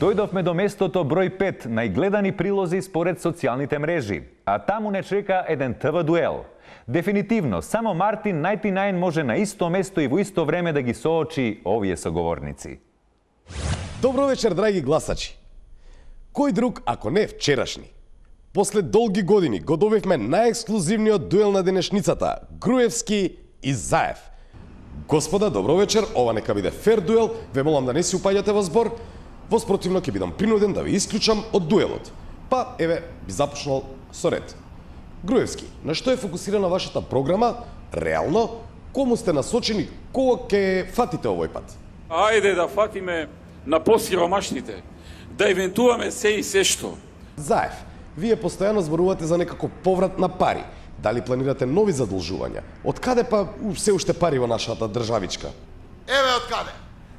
Дојдовме до местото број 5 најгледани прилози според социјалните мрежи, а таму не чека еден ТВ дуел. Дефинитивно, само Мартин 99 може на исто место и во исто време да ги соочи овие соговорници. Добро вечер, драги гласачи. Кој друг, ако не вчерашни? После долги години го добивме најексклузивниот дуел на денешницата – Груевски и Заев. Господа, добро вечер, ова нека биде фер дуел, ве молам да не си упаѓате во збор, воспротивно ќе бидам принуден да ви исклучам од дуелот. Па, еве, би започнал со ред. Груевски, на што е фокусирана вашата програма? Реално, кому сте насочени, кога ќе фатите овој пат? Ајде да фатиме на посиромашните, да евентуваме се и се што. Заев, вие постојано зборувате за некако поврат на пари. Дали планирате нови задолжувања? Од каде па се уште пари во нашата државичка? Еве од каде.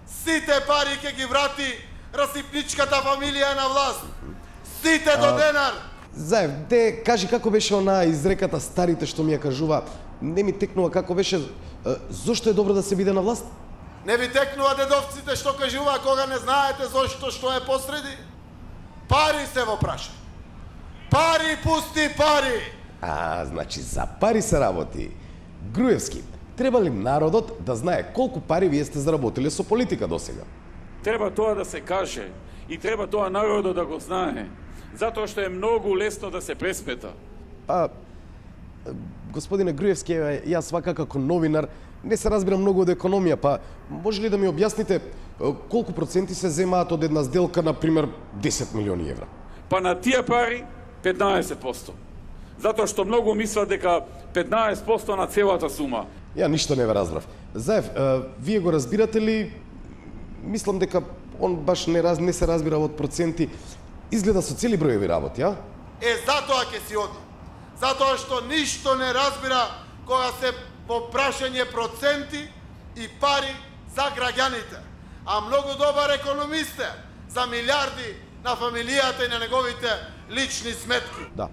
Сите пари ќе ги врати расипничката фамилија на власт. Сите до денар. Заев, де кажи како беше она изреката старите што ми ја кажува, не ми текнува како беше, зошто е добро да се биде на власт? Не ви текнува дедовците што кажува кога не знаете зошто што е посреди? Пари се во праша. Пари, пусти пари. Значи за пари се работи. Груевски, треба ли народот да знае колку пари вие сте заработиле со политика досега? Треба тоа да се каже и треба тоа народот да го знае, затоа што е многу лесно да се преспета. Господине Груевски, јас вака како новинар не се разбирам многу од економија, па може ли да ми објасните колку проценти се земаат од една сделка, на пример 10 милиони евра? Па на тие пари 15%. Затоа што многу мислат дека 15% на целата сума. Ја ништо не ве разбрав. Заев, вие го разбирате ли? Мислам дека он баш не се разбира од проценти. Изгледа со цели броеви работи, а? Затоа ќе си оди. Затоа што ништо не разбира кога се по прашање проценти и пари за граѓаните. А многу добар економист е за милиарди на фамилијата и на неговите лични сметки. Да.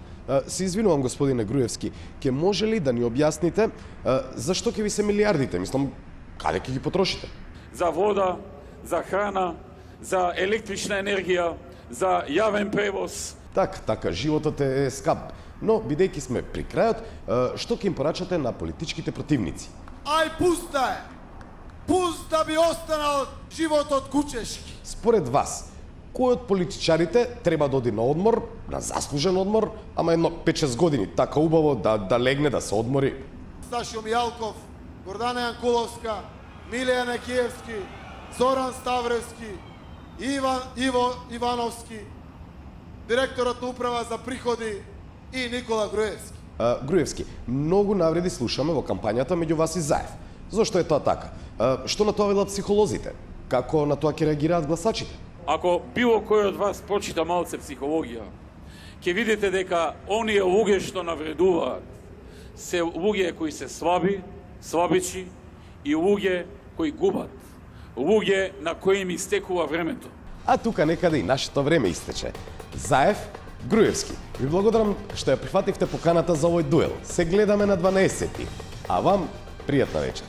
Се извинувам, господине Груевски, ќе може ли да ни објасните зашто ќе ви се милиардите? Мислам, каде ќе ги потрошите? За вода, за храна, за електрична енергија, за јавен превоз. Така, животот е скап. Но, бидејќи сме при крајот, што ќе им порачате на политичките противници? Ај, пуста е! Пуст да би останал животот кучешки. Според вас, кој од политичарите треба да оди на одмор, на заслужен одмор, ама едно 5-6 години, така убаво да легне, да се одмори? Сташио Мијалков, Гордана Јанкуловска, Милија Некиевски, Зоран Ставревски, Иво Ивановски, директорот на управа за приходи и Никола Груевски. Груевски, многу навреди слушаме во кампањата меѓу вас и Заев. Зошто е тоа така? Што на тоа велат психолозите? Како на тоа ќе реагираат гласачите? Ако било кој од вас прочита малце психологија, ќе видите дека оние луѓе што навредуваат се луѓе кои се слаби, слабичи и луѓе кои губат. Луѓе на кои им истекува времето. А тука некаде и нашето време истече. Заев, Груевски, ви благодарам што ја прифативте поканата за овој дуел. Се гледаме на 12. А вам, пријатна вечер.